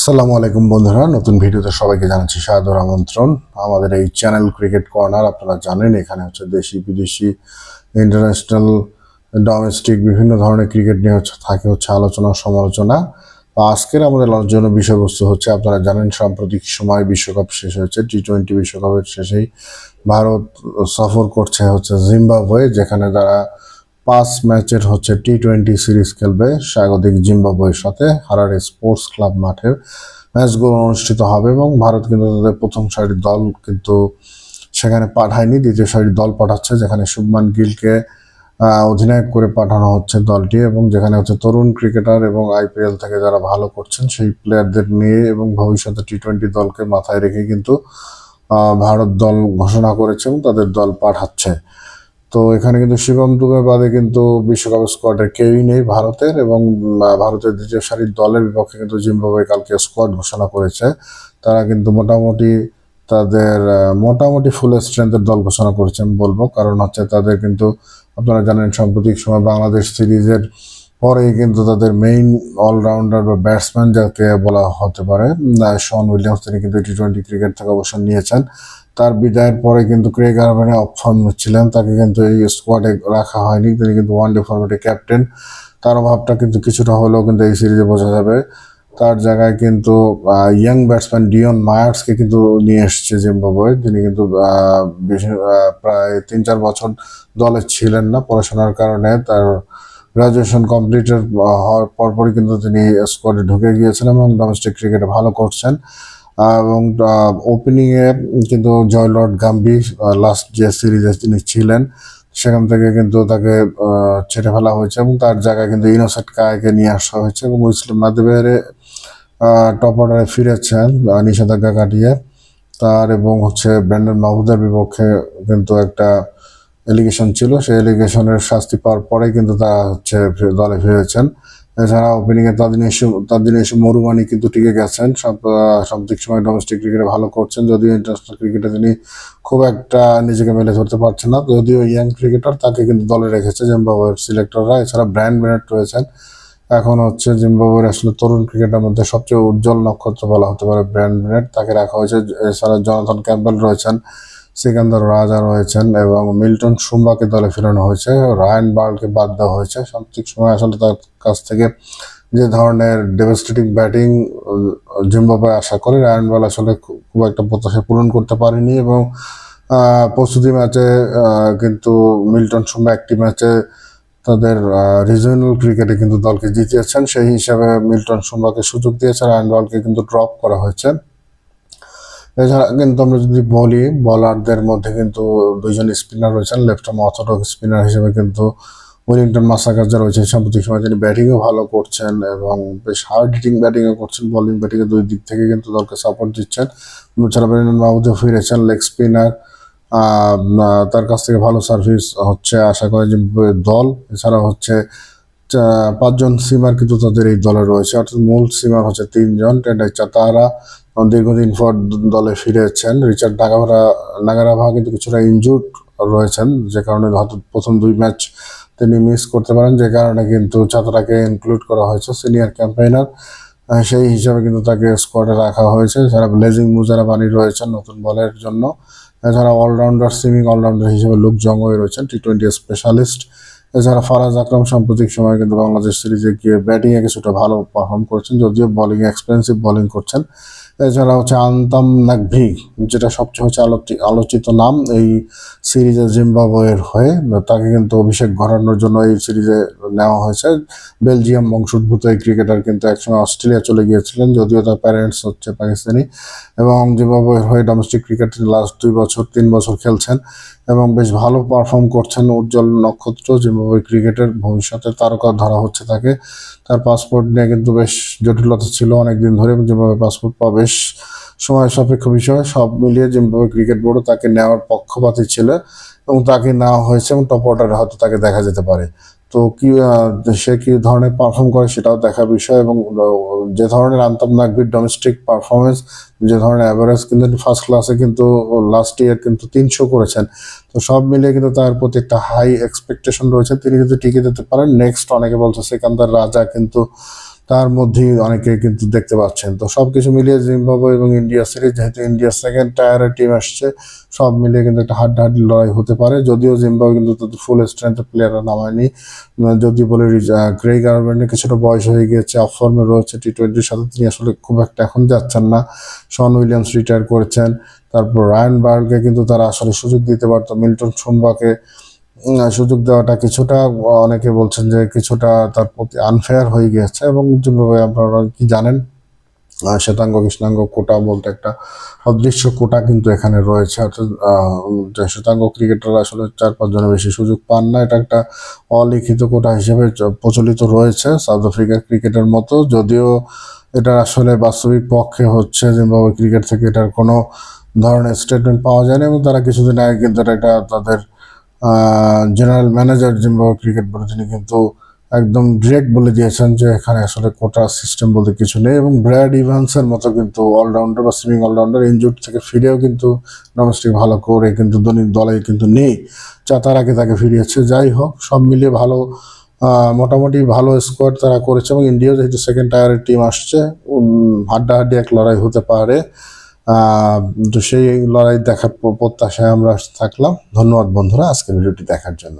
আসসালামু আলাইকুম বন্ধুরা, নতুন ভিডিওতে সবাইকে জানাচ্ছি সাদর আমন্ত্রণ। আমাদের এই চ্যানেল ক্রিকেট কর্নার, আপনারা জানেন এখানে হচ্ছে দেশি বিদেশি ইন্টারন্যাশনাল ডোমেস্টিক বিভিন্ন ধরনের ক্রিকেট নিয়ে থাকে আলোচনা সমালোচনা। আজকের আমাদের আলোচনার বিষয়বস্তু হচ্ছে, আপনারা জানেন সাম্প্রতিক সময় বিশ্বকাপ শেষ হয়েছে, টি-20 বিশ্বকাপের শেষেই ভারত সফর করছে জিম্বাবুয়ে, যেখানে তারা 5 ম্যাচের টি-20 সিরিজ খেলবে স্বাগতিক জিম্বাবুয়ের সাথে। হারারে স্পোর্টস ক্লাব মাঠের ম্যাচগুলো অনুষ্ঠিত হবে এবং ভারত কিন্তু তাদের প্রথম সারির দল কিন্তু সেখানে পাঠায়নি, দ্বিতীয় সারির দল পাঠাচ্ছে, যেখানে শুভমান গিলকে অধিনায়ক করে পাঠানো হচ্ছে দলটি, এবং যেখানে তরুণ ক্রিকেটার এবং আইপিএল থেকে যারা ভালো করছেন সেই প্লেয়ারদের নিয়ে এবং ভবিষ্যতে টি-20 দলকে মাথায় রেখে কিন্তু ভারত দল ঘোষণা করেছে এবং তাদের দল পাঠাচ্ছে। তো এখানে কিন্তু শিবম দুবে বাদে কিন্তু বিশ্বকাপ স্কোয়াডের কেউই নেই ভারতের, এবং ভারতের দ্বিতীয় সারির দলের বিপক্ষে কিন্তু জিম্বাবুয়ে কালকে স্কোয়াড ঘোষণা করেছে। তারা কিন্তু মোটামুটি ফুল স্ট্রেংথের দল ঘোষণা করেছে আমি বলবো, কারণ তাদের কিন্তু আপনারা জানেন সাম্প্রতিক সময় বাংলাদেশ সিরিজের পরেই কিন্তু তাদের মেইন অলরাউন্ডার বা ব্যাটসম্যান যাকে বলা হতে পারে শন উইলিয়ামস, তিনি কিন্তু টি-20 ক্রিকেট থেকে অবসর নিয়েছেন। তার বিদায়ের পরে কিন্তু ক্রেগ আরবানে অফ ফর্ম ছিলেন, তাকে কিন্তু এই স্কোয়াডে রাখা হয়নি। তিনি কিন্তু ওয়ানডে ফরম্যাটে ক্যাপ্টেন, তার অভাবটা কিন্তু কিছুটা হলেও কিন্তু এই সিরিজে বোঝা যাবে। তার জায়গায় কিন্তু ইয়াং ব্যাটসম্যান ডিওন মায়ার্সকে কিন্তু নিয়ে এসছে জিম্বাবুয়ে। তিনি কিন্তু প্রায় 3-4 বছর দলে ছিলেন না পড়াশোনার কারণে। তার গ্রাজুয়েশন কমপ্লিটের হওয়ার পরপরই কিন্তু তিনি স্কোয়াডে ঢুকে গিয়েছেন এবং ডোমেস্টিক ক্রিকেটে ভালো করছেন। এবং ওপেনিংয়ে কিন্তু জয়লর্ড গাম্বি লাস্ট যে সিরিজে তিনি ছিলেন সেখান থেকে কিন্তু তাকে ছেড়ে ফেলা হয়েছে এবং তার জায়গায় কিন্তু ইনোসেন্ট কায়াকে নিয়ে আসা হয়েছে এবং মুসলিম মাদবেরে টপ অর্ডারে ফিরেছেন নিষেধাজ্ঞা কাটিয়ে। তার এবং ব্র্যান্ডন মাহমুদের বিপক্ষে কিন্তু একটা এলিগেশন ছিল, সেই এলিগেশনের শাস্তি পাওয়ার পরে কিন্তু তারা দলে ফিরেছেন। এছাড়া ওপেনিংয়ে তাদিন এসে মরুমানি কিন্তু টিকে গেছেন, সাম্প্রতিক সময় ডোমেস্টিক ক্রিকেটে ভালো করছেন, যদিও ইন্টারন্যাশনাল ক্রিকেটে তিনি খুব একটা নিজেকে মেলে ধরতে পারছেন না। যদিও ইয়াং ক্রিকেটার, তাকে কিন্তু দলে রেখেছে জিম্বাবুয়ের সিলেক্টররা। এছাড়া ব্রায়ান বেনেট রয়েছেন, এখন জিম্বাবুয়ের আসলে তরুণ ক্রিকেটের মধ্যে সবচেয়ে উজ্জ্বল নক্ষত্র বলা হতে পারে ব্রায়ান বেনেট, তাকে রাখা হয়েছে। এছাড়া জনাথন ক্যাম্পবেল রয়েছেন, সিকান্দার রাজা রয়েছেন এবং মিল্টন শুম্বাকে দলে ফেরানো হয়েছে, রায়ান বার্লকে বাদ দেওয়া হয়েছে। সাম্প্রতিক সময় আসলে তার কাছ থেকে যে ধরনের ডেভাস্টেটিং ব্যাটিং জিম্বাবুয়ে আশা করে, রায়ান বার্ল আসলে খুব একটা প্রত্যাশা পূরণ করতে পারেনি এবং প্রস্তুতি ম্যাচে কিন্তু মিল্টন শুম্বা একটি ম্যাচে তাদের রিজিওনাল ক্রিকেটে কিন্তু দলকে জিতিয়েছেন, সেই হিসাবে মিল্টন শুম্বাকে সুযোগ দিয়েছে, রায়ান বার্লকে কিন্তু ড্রপ করা হয়েছে। এছাড়া কিন্তু আমরা যদি বলি বলারদের মধ্যে কিন্তু দুইজন স্পিনার রয়েছেন, লেফট আর্ম অর্থোডক্স স্পিনার হিসেবে কিন্তু ওয়েলিংটন মাসাকাজা রয়েছেন। সাম্প্রতিক সময় তিনি ব্যাটিংও ভালো করছেন এবং বেশ হার্ড হিটিং ব্যাটিংও করছেন, বোলিং ব্যাটিংয়ে দুই দিক থেকে কিন্তু দলকে সাপোর্ট দিচ্ছেন। এছাড়া ব্র্যান্ডন মাহমুদও ফিরেছেন, লেগ স্পিনার, তার কাছ থেকে ভালো সার্ভিস আশা করে যে দল। এছাড়া 5 জন সিমার কিন্তু তাদের এই দলে রয়েছে, অর্থাৎ মূল সিমার 3 জন। টেন্ডাই চাতারা দীর্ঘদিন পর দলে ফিরেছেন। রিচার্ড নাগারাভা কিন্তু কিছুটা ইনজুর্ড রয়েছেন, যে কারণে হয়তো প্রথম 2 ম্যাচ তিনি মিস করতে পারেন, যে কারণে কিন্তু চাতারাকে ইনক্লুড করা হয়েছে সিনিয়র ক্যাম্পেইনার, সেই হিসাবে কিন্তু তাকে স্কোয়াডে রাখা হয়েছে। এছাড়া ব্লেজিং মুজারাবানি রয়েছেন নতুন বলের জন্য। এছাড়া সুইমিং অলরাউন্ডার হিসেবে লুক জঙ্গই রয়েছেন, টি-20 স্পেশালিস্ট। এছাড়া ফারাজ আকরাম সাম্প্রতিক সময় কিন্তু বাংলাদেশ সিরিজে গিয়ে ব্যাটিংয়ে কিছুটা ভালো পারফর্ম করেছেন, যদিও বোলিংয়ে এক্সপেন্সিভ বোলিং করছেন। এছাড়া আন্তাম নাকভি, যেটা সবচেয়ে আলোচিত নাম এই সিরিজে জিম্বাবুয়ের হয়ে, তাকে কিন্তু অভিষেক ঘটানোর জন্য এই সিরিজে নেওয়া হয়েছে। বেলজিয়াম বংশোদ্ভূত এই ক্রিকেটার কিন্তু একসময় অস্ট্রেলিয়া চলে গিয়েছিলেন, যদিও তার প্যারেন্টস পাকিস্তানি, এবং জিম্বাবুয়ের হয়ে ডোমেস্টিক ক্রিকেটে লাস্ট 3 বছর খেলছেন এবং বেশ ভালো পারফর্ম করছেন। উজ্জ্বল নক্ষত্র জিম্বাবুয়ে ক্রিকেটের, ভবিষ্যতে তারকা ধরা হচ্ছে তাকে। তার পাসপোর্ট নিয়ে কিন্তু বেশ জটিলতা ছিল অনেকদিন ধরে, জিম্বাবুয়ে পাসপোর্ট পাওয়া বেশ সময় সাপেক্ষ বিষয়। সব মিলিয়ে জিম্বাবুয়ে ক্রিকেট বোর্ডও তাকে নেওয়ার পক্ষপাতী ছিল এবং তাকে নেওয়া হয়েছে এবং টপ অর্ডারে হয়তো তাকে দেখা যেতে পারে। তো সে কি ধরনের পারফর্ম করে সেটাও দেখার বিষয়, এবং যে ধরনের আন্তাম নাকভির ডোমেস্টিক পারফরমেন্স, যে ধরনের অ্যাভারেজ কিন্তু ফার্স্ট ক্লাসে কিন্তু লাস্ট ইয়ার কিন্তু 300 করেছেন। তো সব মিলিয়ে কিন্তু তার প্রতি একটা হাই এক্সপেকটেশন রয়েছে, তিনি যদি টিকে যেতে পারেন। নেক্সট অনেকে বলছে সিকান্দার রাজা কিন্তু তার মধ্যেই অনেকে কিন্তু দেখতে পাচ্ছেন। তো সবকিছু মিলিয়ে জিম্বাবুয়ে এবং ইন্ডিয়া সিরিজ, যেহেতু ইন্ডিয়া সেকেন্ড টায়ারের টিম আসছে, সব মিলিয়ে কিন্তু একটা হাড্ডাহাড্ডি লড়াই হতে পারে। যদিও জিম্বাবুয়ে কিন্তু তাদের ফুল স্ট্রেংথের প্লেয়াররা নামায়নি। যদি বলে গ্রেগ গার্ভেনের কিছুটা বয়স হয়ে গিয়েছে, অফ ফর্মে রয়েছে, টি-20-র সাথে তিনি আসলে খুব একটা এখন যাচ্ছেন না। শন উইলিয়ামস রিটায়ার করেছেন। তারপর রায়ান বার্গকে কিন্তু তারা আসলে সুযোগ দিতে পারতো। মিল্টন সুম্বাকে সুযোগ দেওয়াটা কিছুটা, অনেকে বলছেন যে কিছুটা তার প্রতি আনফেয়ার হয়ে গিয়েছে। এবং জিম্বাবুয়ে আপনারা কি জানেন, শ্বেতাঙ্গ কৃষ্ণাঙ্গ কোটা বলতে একটা অদৃশ্য কোটা কিন্তু এখানে রয়েছে। অর্থাৎ যে শ্বেতাঙ্গ ক্রিকেটাররা আসলে 4-5 জনের বেশি সুযোগ পান না। এটা একটা অলিখিত কোটা হিসেবে প্রচলিত রয়েছে সাউথ আফ্রিকার ক্রিকেটের মতো। যদিও এটা আসলে বাস্তবিক পক্ষে হচ্ছে জিম্বাবুয়ে ক্রিকেট থেকে এটার কোনো ধরনের স্টেটমেন্ট পাওয়া যায়নি। এবং তারা কিছুদিন আগে কিন্তু এটা তাদের জেনারেল ম্যানেজার জিম্বাবুয়ে ক্রিকেট বোর্ডে তিনি কিন্তু একদম ডিরেক্ট বলে দিয়েছেন যে এখানে আসলে কোটা সিস্টেম বলতে কিছু নেই। এবং ব্র্যাড ইভান্সের মতো কিন্তু অলরাউন্ডার বা সুইমিং অলরাউন্ডার ইনজুরি থেকে ফিরেও কিন্তু ডোমেস্টিক ভালো করে কিন্তু দলে কিন্তু নেই, তার আগে তাকে ফিরিয়েছে। যাই হোক, সব মিলিয়ে ভালো, মোটামুটি ভালো স্কোয়াড তারা করেছে। এবং ইন্ডিয়াও যেহেতু সেকেন্ড টায়ারের টিম আসছে, হাড্ডাহাড্ডি এক লড়াই হতে পারে। তো সেই লড়াই দেখার প্রত্যাশায় আমরা থাকলাম। ধন্যবাদ বন্ধুরা আজকের ভিডিওটি দেখার জন্য।